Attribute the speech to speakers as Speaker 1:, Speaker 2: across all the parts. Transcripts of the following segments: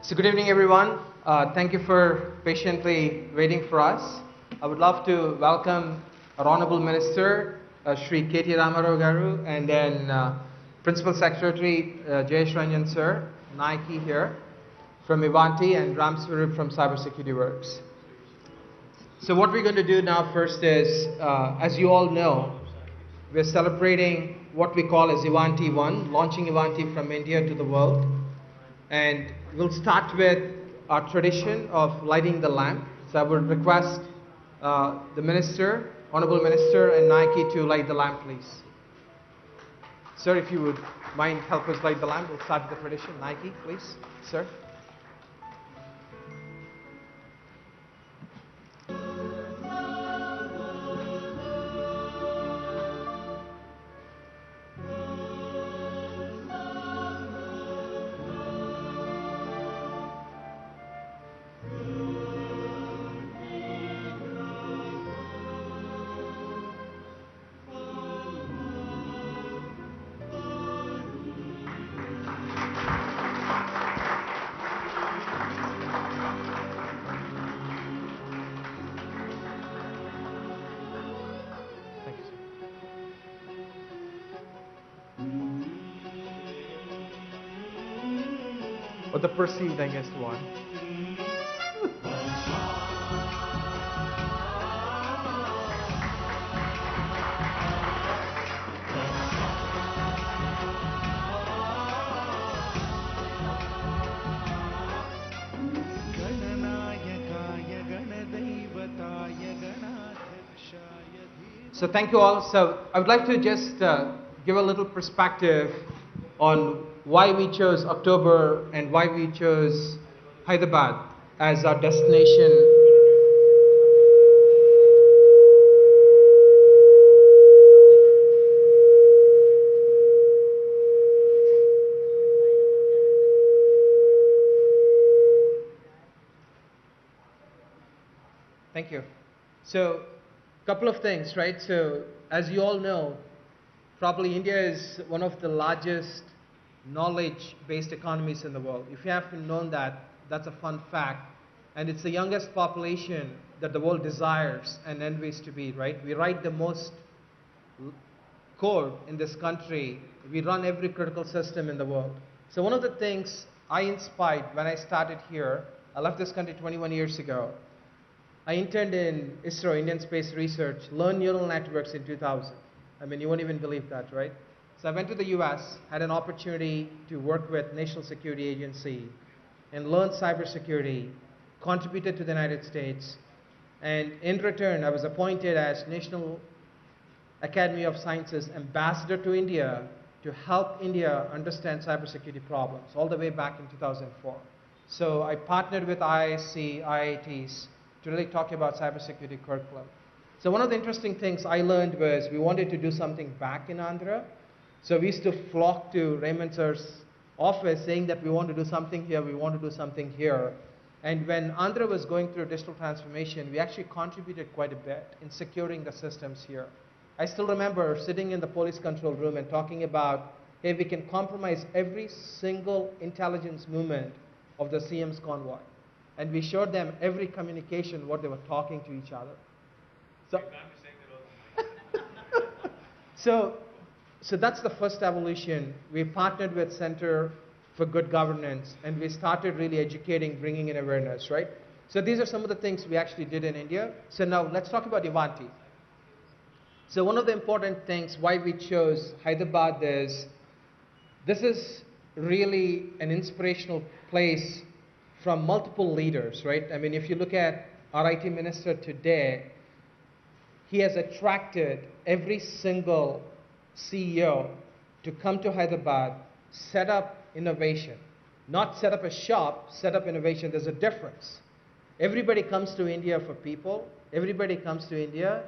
Speaker 1: So good evening, everyone. Thank you for patiently waiting for us. I would love to welcome our Honorable Minister, Shri KTR Garu, and then Principal Secretary Jayesh Ranjan Sir, Nike here from Ivanti, and Ram Swarup from Cybersecurity Works. So what we're going to do now first is, as you all know, we're celebrating what we call as Ivanti 1, launching Ivanti from India to the world. And we'll start with our tradition of lighting the lamp. So I would request the Minister, Honorable Minister, and Nike to light the lamp, please. Sir, if you would mind help us light the lamp, we'll start with the tradition. Nike, please, sir. Or the perceived, I guess, one. So thank you all. So I would like to just give a little perspective on why we chose October and why we chose Hyderabad as our destination. Thank you. So a couple of things, right? So as you all know, probably India is one of the largest knowledge-based economies in the world. If you haven't known that, that's a fun fact. And it's the youngest population that the world desires and envies to be, right? We write the most code in this country. We run every critical system in the world. So one of the things I inspired when I started here, I left this country 21 years ago. I interned in ISRO, Indian Space Research, learned neural networks in 2000. I mean, you won't even believe that, right? So I went to the US, had an opportunity to work with National Security Agency and learn cybersecurity, contributed to the United States, and in return, I was appointed as National Academy of Sciences Ambassador to India to help India understand cybersecurity problems, all the way back in 2004. So I partnered with IISc, IITs to really talk about cybersecurity curriculum. So one of the interesting things I learned was we wanted to do something back in Andhra. So we used to flock to Raymond Sir's office saying that we want to do something here, we want to do something here. And when Andhra was going through digital transformation, we actually contributed quite a bit in securing the systems here. I still remember sitting in the police control room and talking about, hey, we can compromise every single intelligence movement of the CM's convoy. And we showed them every communication, what they were talking to each other. So that's the first evolution. We partnered with Center for Good Governance, and we started really educating, bringing in awareness, right? So these are some of the things we actually did in India. So now let's talk about Ivanti. So one of the important things why we chose Hyderabad is this is really an inspirational place from multiple leaders, right? I mean, if you look at our IT minister today, he has attracted every single CEO to come to Hyderabad, set up innovation. Not set up a shop, set up innovation. There's a difference. Everybody comes to India for people. Everybody comes to India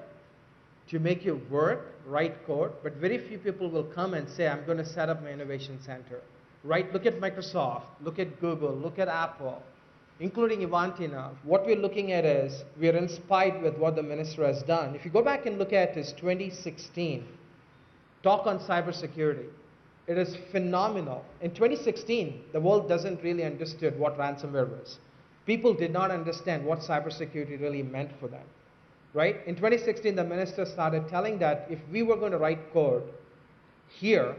Speaker 1: to make you work, write code, but very few people will come and say, I'm going to set up my innovation center. Right? Look at Microsoft, look at Google, look at Apple, including Ivanti now. What we're looking at is, we're inspired with what the minister has done. If you go back and look at his 2016 talk on cybersecurity, It is phenomenal. In 2016, the world doesn't really understood what ransomware was. People did not understand what cybersecurity really meant for them, right? In 2016, the minister started telling that if we were going to write code here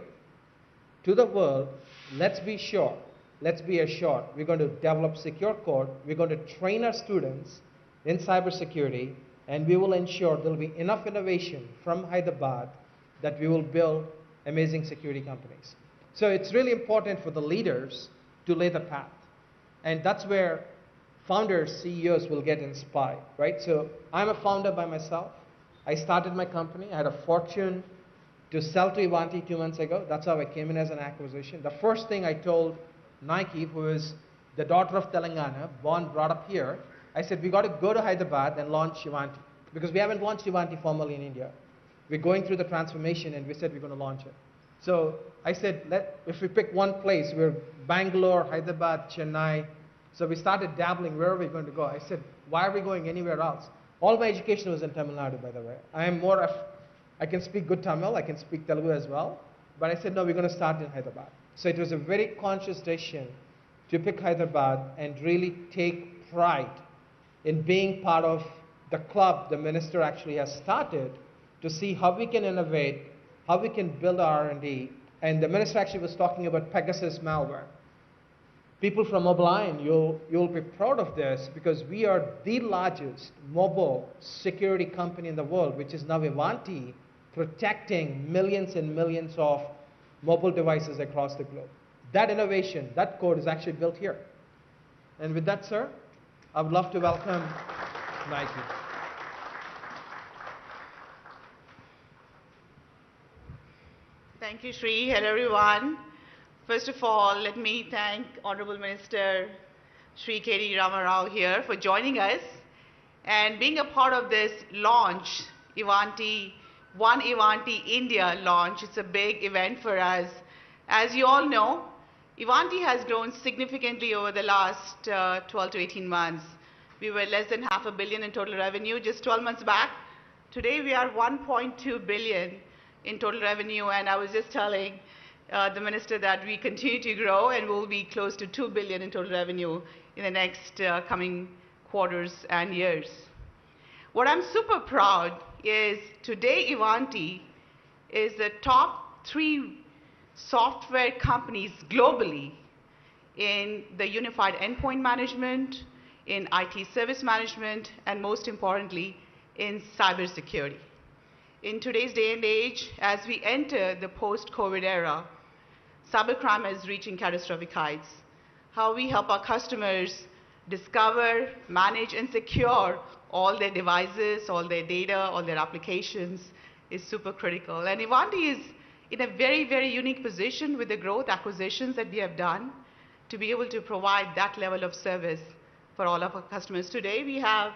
Speaker 1: to the world, let's be sure, let's be assured, we're going to develop secure code, we're going to train our students in cybersecurity, and we will ensure there will be enough innovation from Hyderabad that we will build amazing security companies. So it's really important for the leaders to lay the path. And that's where founders, CEOs will get inspired, right? So I'm a founder by myself. I started my company. I had a fortune to sell to Ivanti 2 months ago. That's how I came in as an acquisition. The first thing I told Nike, who is the daughter of Telangana, born, brought up here, I said, we got to go to Hyderabad and launch Ivanti. Because we haven't launched Ivanti formally in India. We're going through the transformation, and we said we're going to launch it. So I said, if we pick one place, we're Bangalore, Hyderabad, Chennai. So we started dabbling, where are we going to go? I said, why are we going anywhere else? All my education was in Tamil Nadu, by the way. I can speak good Tamil, I can speak Telugu as well. But I said, no, we're going to start in Hyderabad. So it was a very conscious decision to pick Hyderabad and really take pride in being part of the club the minister actually has started to see how we can innovate, how we can build our R&D. And the minister actually was talking about Pegasus malware. People from Mobiline, you'll be proud of this because we are the largest mobile security company in the world, which is now Ivanti, protecting millions and millions of mobile devices across the globe. That innovation, that code is actually built here. And with that, sir, I would love to welcome Nike.
Speaker 2: Thank you, Sri. Hello, everyone. First of all, let me thank Honorable Minister Sri K.T. Ramarao here for joining us and being a part of this launch, One Ivanti India launch. It's a big event for us. As you all know, Ivanti has grown significantly over the last 12 to 18 months. We were less than $500 million in total revenue just 12 months back. Today we are 1.2 billion in total revenue, and I was just telling the minister that we continue to grow and will be close to 2 billion in total revenue in the next coming quarters and years. What I'm super proud is today Ivanti is the top 3 software companies globally in the unified endpoint management, in IT service management, and most importantly, in cybersecurity. In today's day and age, as we enter the post-COVID era, cybercrime is reaching catastrophic heights. How we help our customers discover, manage, and secure all their devices, all their data, all their applications is super critical. And Ivanti is in a very, very unique position with the growth acquisitions that we have done to be able to provide that level of service for all of our customers. Today, we have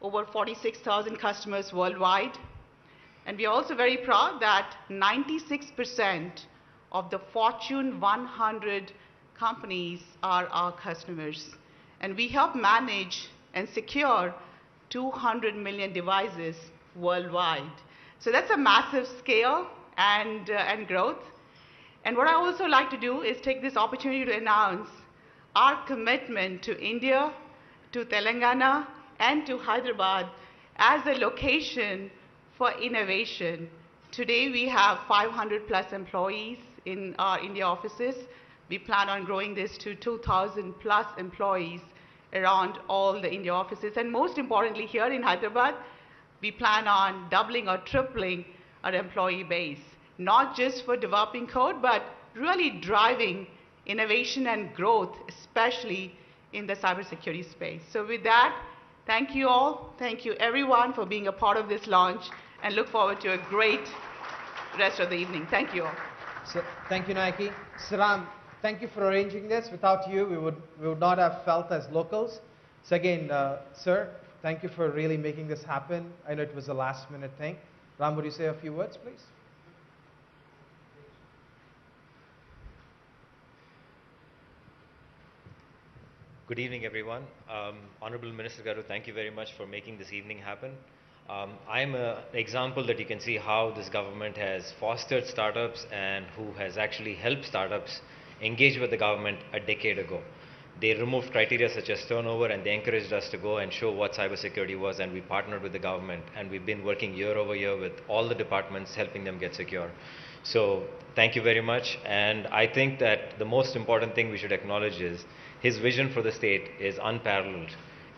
Speaker 2: over 46,000 customers worldwide. And we are also very proud that 96% of the Fortune 100 companies are our customers. And we help manage and secure 200 million devices worldwide. So that's a massive scale and growth. And what I also like to do is take this opportunity to announce our commitment to India, to Telangana, and to Hyderabad as a location for innovation. Today we have 500 plus employees in our India offices. We plan on growing this to 2,000 plus employees around all the India offices. And most importantly, here in Hyderabad, we plan on doubling or tripling our employee base, not just for developing code, but really driving innovation and growth, especially in the cybersecurity space. So with that, thank you all. Thank you everyone for being a part of this launch, and look forward to a great rest of the evening. Thank you all.
Speaker 1: So, thank you, Nike. Saram, thank you for arranging this. Without you, we would not have felt as locals. So again, sir, thank you for really making this happen. I know it was a last minute thing. Ram, would you say a few words, please?
Speaker 3: Good evening, everyone. Honorable Minister Garu, thank you very much for making this evening happen. I'm an example that you can see how this government has fostered startups and who has actually helped startups engage with the government a decade ago. They removed criteria such as turnover and they encouraged us to go and show what cybersecurity was, and we partnered with the government and we've been working year over year with all the departments helping them get secure. So thank you very much, and I think that the most important thing we should acknowledge is his vision for the state is unparalleled.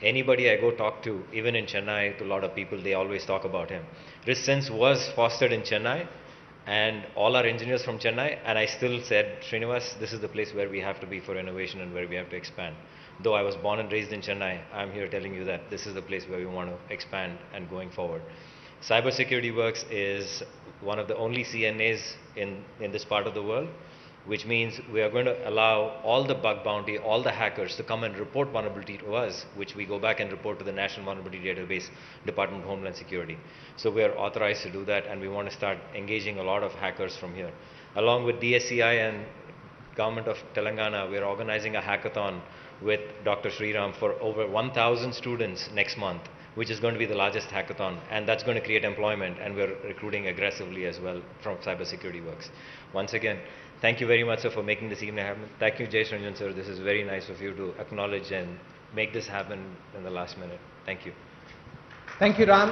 Speaker 3: Anybody I go talk to, even in Chennai, to a lot of people, they always talk about him. Resistance was fostered in Chennai, and all our engineers from Chennai, and I still said, Srinivas, this is the place where we have to be for innovation and where we have to expand. Though I was born and raised in Chennai, I'm here telling you that this is the place where we want to expand and going forward. Cybersecurity Works is one of the only CNAs in this part of the world, which means we are going to allow all the bug bounty, all the hackers to come and report vulnerability to us, which we go back and report to the National Vulnerability Database, Department of Homeland Security. So we are authorized to do that, and we want to start engaging a lot of hackers from here. Along with DSCI and Government of Telangana, we are organizing a hackathon with Dr. Sriram for over 1,000 students next month, which is going to be the largest hackathon, and that's going to create employment, and we're recruiting aggressively as well from Cybersecurity Works. Once again, thank you very much, sir, for making this evening happen. Thank you, Jay Ranjan, sir. This is very nice of you to acknowledge and make this happen in the last minute. Thank you.
Speaker 1: Thank you, Ram.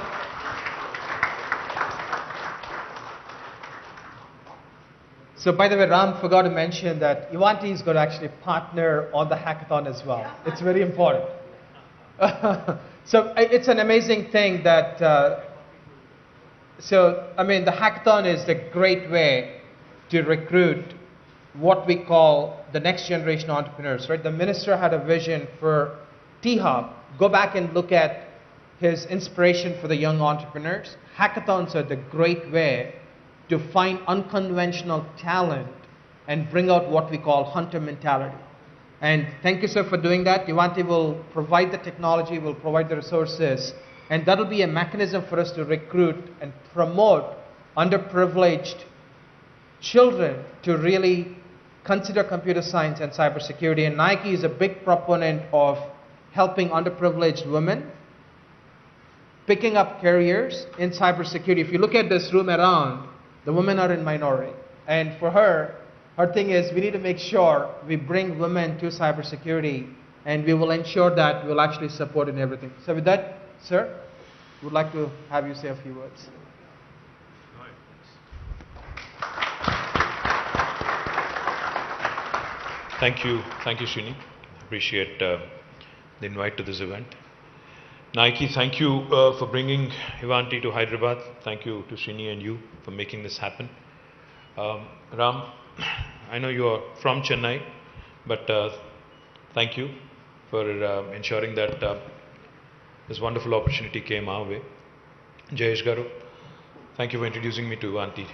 Speaker 1: So, by the way, Ram forgot to mention that Ivanti is going to actually partner on the hackathon as well. It's very important. So, it's an amazing thing that, the hackathon is a great way to recruit what we call the next generation entrepreneurs, right? The minister had a vision for T-Hub. Go back and look at his inspiration for the young entrepreneurs. Hackathons are the great way to find unconventional talent and bring out what we call hunter mentality. And thank you, sir, for doing that. Ivanti will provide the technology, will provide the resources, and that'll be a mechanism for us to recruit and promote underprivileged children to really consider computer science and cybersecurity. And Nike is a big proponent of helping underprivileged women picking up careers in cybersecurity. If you look at this room around, the women are in minority. And for her thing is we need to make sure we bring women to cybersecurity, and we will ensure that we'll actually support in everything. So with that, sir, would like to have you say a few words.
Speaker 4: Thank you, Srini. Appreciate the invite to this event. Nike, thank you for bringing Ivanti to Hyderabad. Thank you to Srini and you for making this happen. Ram, I know you are from Chennai, but thank you for ensuring that this wonderful opportunity came our way. Jayesh Garu, thank you for introducing me to Ivanti.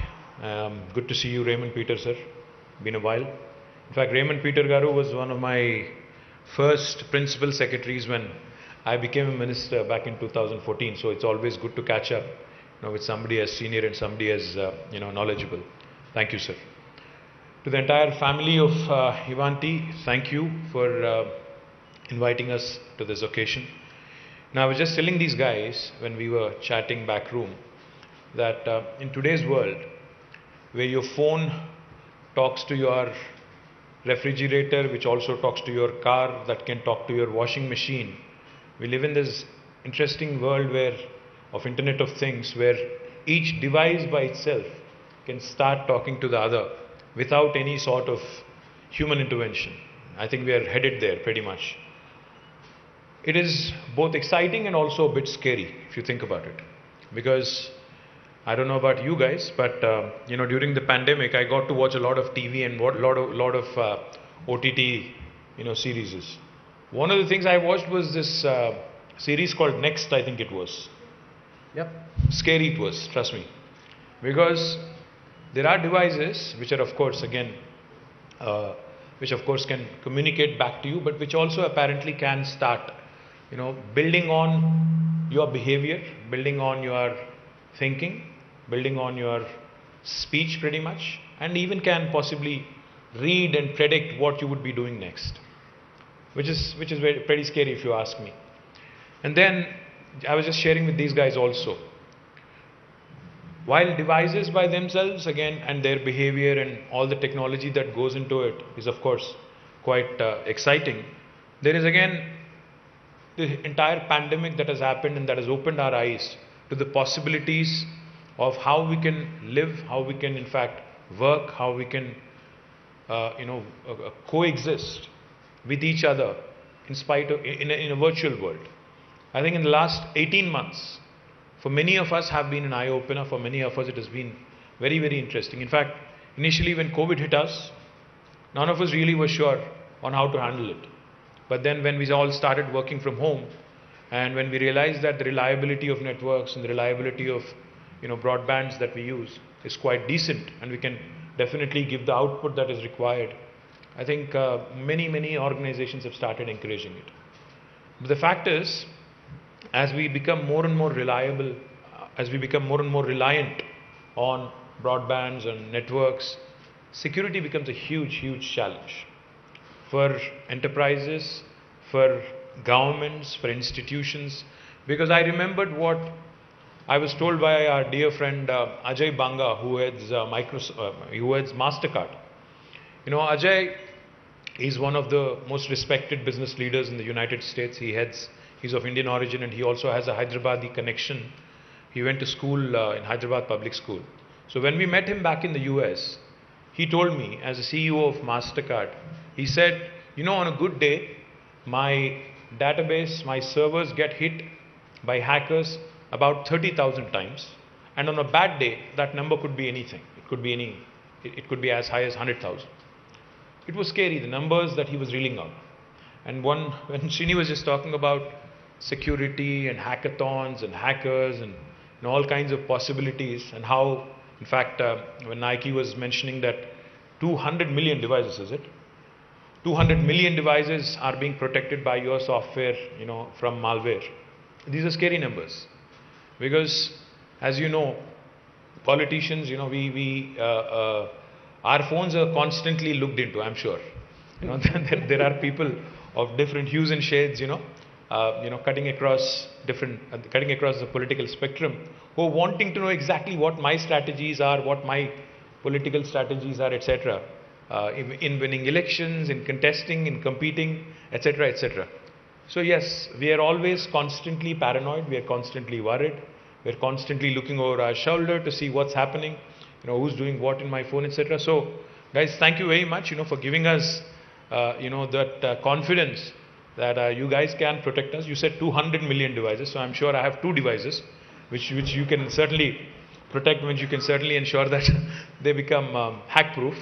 Speaker 4: Good to see you, Raymond Peter, sir. Been a while. In fact, Raymond Peter Garu was one of my first principal secretaries when I became a minister back in 2014. So it's always good to catch up, with somebody as senior and somebody as knowledgeable. Thank you, sir. To the entire family of Ivanti, thank you for inviting us to this occasion. Now, I was just telling these guys when we were chatting back room that in today's world, where your phone talks to your refrigerator, which also talks to your car, that can talk to your washing machine, we live in this interesting world of Internet of Things, where each device by itself can start talking to the other without any sort of human intervention. I think we are headed there pretty much. It is both exciting and also a bit scary if you think about it, because I don't know about you guys, but during the pandemic, I got to watch a lot of TV and lot of OTT series. One of the things I watched was this series called Next, I think it was.
Speaker 1: Yep.
Speaker 4: Scary it was, trust me, because there are devices which are, of course, can communicate back to you, but which also apparently can start, building on your behavior, building on your thinking, building on your speech pretty much, and even can possibly read and predict what you would be doing next, which is pretty scary if you ask me. And then I was just sharing with these guys also While devices by themselves, again, and their behavior and all the technology that goes into it is, of course, quite exciting, there is again the entire pandemic that has happened and that has opened our eyes to the possibilities of how we can live, how we can, in fact, work, how we can, coexist with each other in spite of, in a virtual world. I think in the last 18 months, for many of us have been an eye-opener. For many of us it has been very, very interesting. In fact, initially when COVID hit us, none of us really were sure on how to handle it. But then when we all started working from home, and when we realized that the reliability of networks and the reliability of broadbands that we use is quite decent, and we can definitely give the output that is required, I think many organizations have started encouraging it. But the fact is, as we become more and more reliable, as we become more and more reliant on broadbands and networks, security becomes a huge challenge for enterprises, for governments, for institutions. Because I remembered what I was told by our dear friend Ajay Banga, who heads MasterCard. Ajay is one of the most respected business leaders in the United States. He's of Indian origin, and he also has a Hyderabadi connection. He went to school in Hyderabad public school. So when we met him back in the US, he told me, as a CEO of MasterCard, he said, on a good day, my database, my servers get hit by hackers about 30,000 times. And on a bad day, that number could be anything. It could be as high as 100,000. It was scary, the numbers that he was reeling out. And when Srini was just talking about security and hackathons and hackers and all kinds of possibilities, and how, in fact, when Nike was mentioning that 200 million devices, is it? 200 million devices are being protected by your software, from malware. These are scary numbers, because, as you know, politicians, our phones are constantly looked into. I'm sure, there are people of different hues and shades, cutting across the political spectrum, who are wanting to know exactly what my strategies are, what my political strategies are, etc. In winning elections, in contesting, in competing, etc., etc. So yes, we are always constantly paranoid. We are constantly worried. We are constantly looking over our shoulder to see what's happening, who's doing what in my phone, etc. So, guys, thank you very much, for giving us, that confidence that you guys can protect us. You said 200 million devices, so I'm sure I have 2 devices, which you can certainly protect, which you can certainly ensure that they become hack-proof.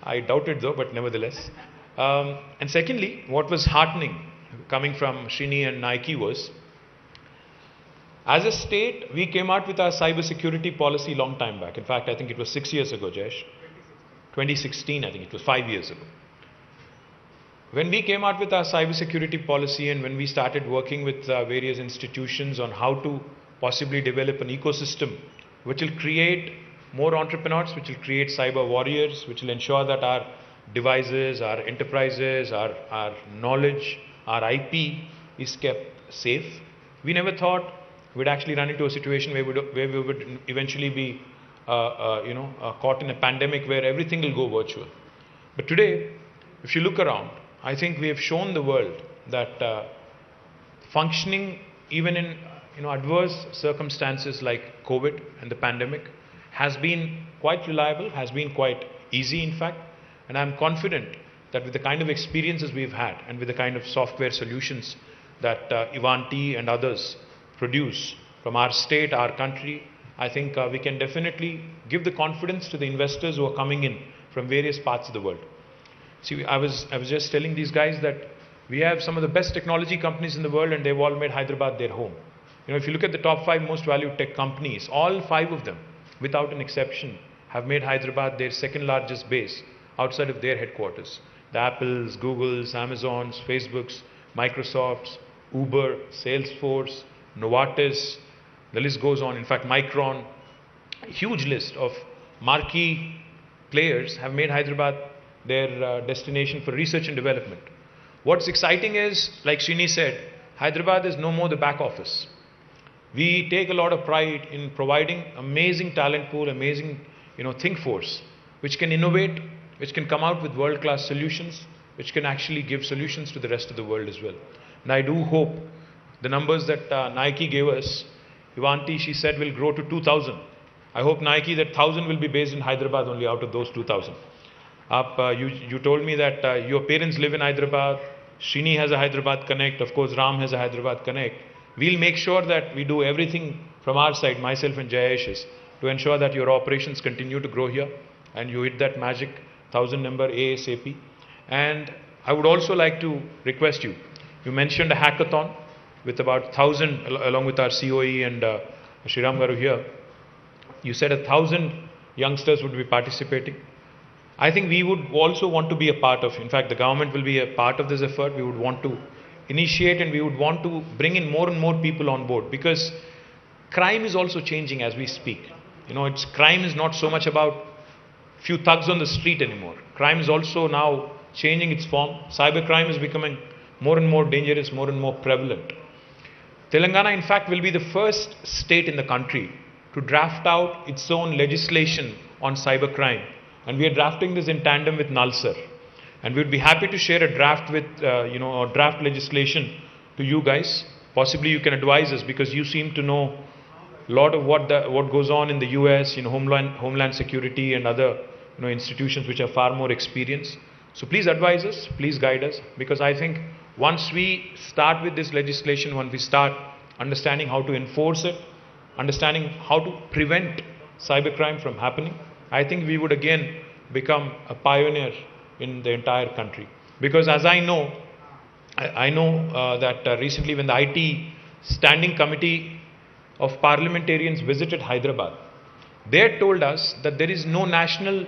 Speaker 4: I doubt it though, but nevertheless. And secondly, what was heartening coming from Srini and Nike was, as a state, we came out with our cyber security policy long time back. In fact, I think it was 6 years ago, Jayesh. 2016, I think it was 5 years ago. When we came out with our cyber security policy, and when we started working with various institutions on how to possibly develop an ecosystem which will create more entrepreneurs, which will create cyber warriors, which will ensure that our devices, our enterprises, our knowledge, our IP is kept safe, we never thought we'd actually run into a situation where we would eventually be caught in a pandemic where everything will go virtual. But today, if you look around, I think we have shown the world that functioning even in adverse circumstances like COVID and the pandemic has been quite reliable, has been quite easy, in fact. And I'm confident that with the kind of experiences we've had, and with the kind of software solutions that Ivanti and others produce from our state, our country, I think we can definitely give the confidence to the investors who are coming in from various parts of the world. See, I was just telling these guys that we have some of the best technology companies in the world, and they've all made Hyderabad their home. If you look at the top 5 most valued tech companies, all 5 of them, without an exception, have made Hyderabad their second largest base outside of their headquarters. The Apples, Googles, Amazons, Facebooks, Microsofts, Uber, Salesforce, Novartis, the list goes on. In fact, Micron, a huge list of marquee players have made Hyderabad their destination for research and development. What's exciting is, like Srini said, Hyderabad is no more the back office. We take a lot of pride in providing amazing talent pool, amazing, think force, which can innovate, which can come out with world-class solutions, which can actually give solutions to the rest of the world as well. And I do hope the numbers that Nike gave us, Ivanti, she said, will grow to 2,000. I hope Nike, that 1,000 will be based in Hyderabad only out of those 2,000. You told me that your parents live in Hyderabad, Srini has a Hyderabad connect, of course Ram has a Hyderabad connect. We'll make sure that we do everything from our side, myself and Jayesh's, to ensure that your operations continue to grow here and you hit that magic 1,000 number ASAP. And I would also like to request you, you mentioned a hackathon with about 1,000 along with our COE and Shriram Garu here. You said 1,000 youngsters would be participating. I think we would also want to be a part of, in fact the government will be a part of this effort. We would want to initiate and we would want to bring in more and more people on board, because crime is also changing as we speak. Crime is not so much about few thugs on the street anymore. Crime is also now changing its form. Cybercrime is becoming more and more dangerous, more and more prevalent. Telangana in fact will be the first state in the country to draft out its own legislation on cybercrime. And we are drafting this in tandem with Nalsar. And we would be happy to share a draft with, or draft legislation to you guys. Possibly you can advise us, because you seem to know a lot of what goes on in the US, Homeland Security and other institutions which are far more experienced. So please advise us, please guide us, because I think once we start with this legislation, once we start understanding how to enforce it, understanding how to prevent cybercrime from happening, I think we would again become a pioneer in the entire country. Because as I know that recently when the IT Standing Committee of Parliamentarians visited Hyderabad, they had told us that there is no national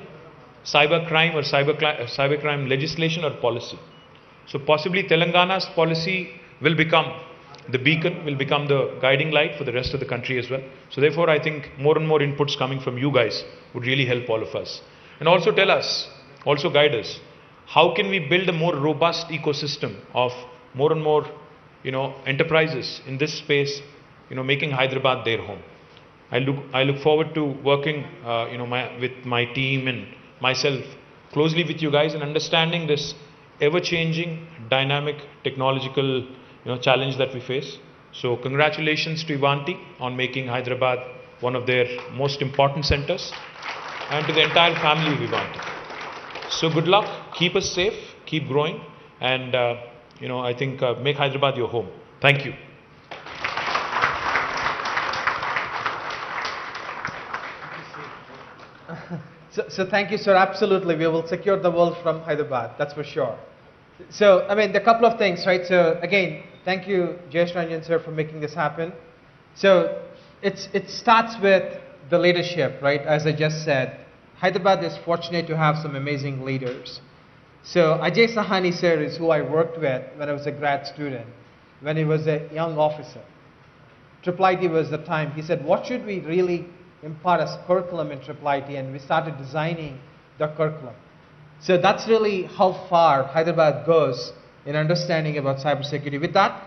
Speaker 4: cybercrime or cybercrime legislation or policy. So possibly Telangana's policy will become the beacon, will become the guiding light for the rest of the country as well. So therefore I think more and more inputs coming from you guys would really help all of us. And also tell us, also guide us, how can we build a more robust ecosystem of more and more enterprises in this space, making Hyderabad their home. I look forward to working with my team and myself closely with you guys and understanding this ever-changing, dynamic, technological challenge that we face. So congratulations to Ivanti on making Hyderabad one of their most important centers, and to the entire family of Ivanti. So good luck, keep us safe, keep growing, and I think make Hyderabad your home. Thank you.
Speaker 1: So thank you, sir. Absolutely, we will secure the world from Hyderabad. That's for sure. So I mean, the couple of things, right? So again, thank you, Jayesh Ranjan sir, for making this happen. So it starts with the leadership, right? As I just said, Hyderabad is fortunate to have some amazing leaders. So Ajay Sahani sir is who I worked with when I was a grad student, when he was a young officer. IIIT was the time. He said, what should we really impart as curriculum in IIIT? And we started designing the curriculum. So that's really how far Hyderabad goes in understanding about cybersecurity. With that,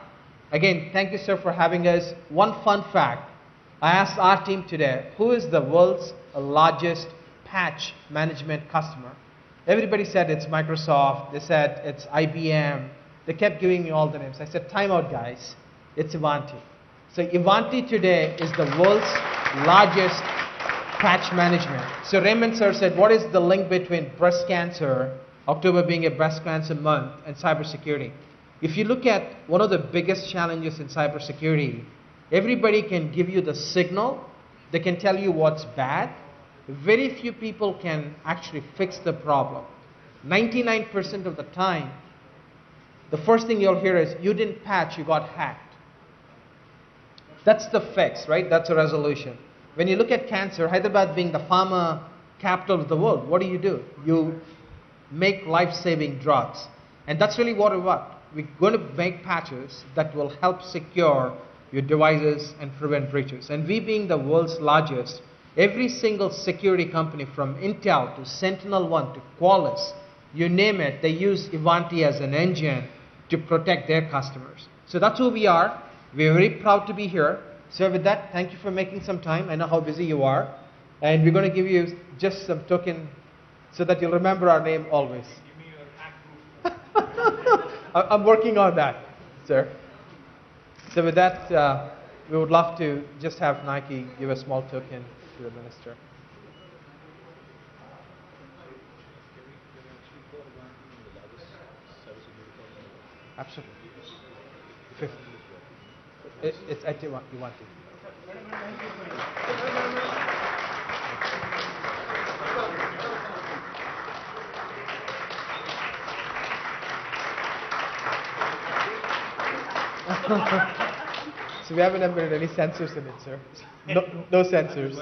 Speaker 1: again, thank you sir for having us. One fun fact, I asked our team today, who is the world's largest patch management customer? Everybody said it's Microsoft, they said it's IBM, they kept giving me all the names. I said, time out guys, it's Ivanti. So Ivanti today is the world's largest patch management. So Raymond sir said, what is the link between breast cancer, October being a breast cancer month, and cybersecurity? If you look at one of the biggest challenges in cybersecurity, everybody can give you the signal, they can tell you what's bad. Very few people can actually fix the problem. 99% of the time, the first thing you'll hear is, you didn't patch, you got hacked. That's the fix, right? That's a resolution. When you look at cancer, Hyderabad being the pharma capital of the world, what do? You make life-saving drugs. And that's really what we want. We're going to make patches that will help secure your devices and prevent breaches. And we being the world's largest, every single security company from Intel to SentinelOne to Qualys, you name it, they use Ivanti as an engine to protect their customers. So that's who we are. We're very proud to be here. So with that, thank you for making some time. I know how busy you are. And we're going to give you just some token so that you'll remember our name always.
Speaker 4: Give me your act proof.
Speaker 1: I'm working on that, sir. So with that, we would love to just have Nike give a small token to the minister. Absolutely. Fifth. It's at Ivanti. So we haven't embedded any sensors in it, sir. No sensors.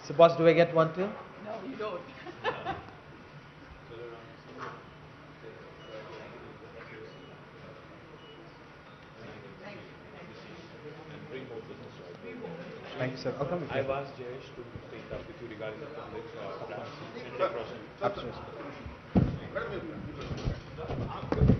Speaker 1: So boss, do I get one too?
Speaker 2: No, you don't.
Speaker 1: Thank you, sir. I'll come with you.
Speaker 4: I've asked Jayesh to take up with you regarding the public plans and take process.
Speaker 1: Absolutely.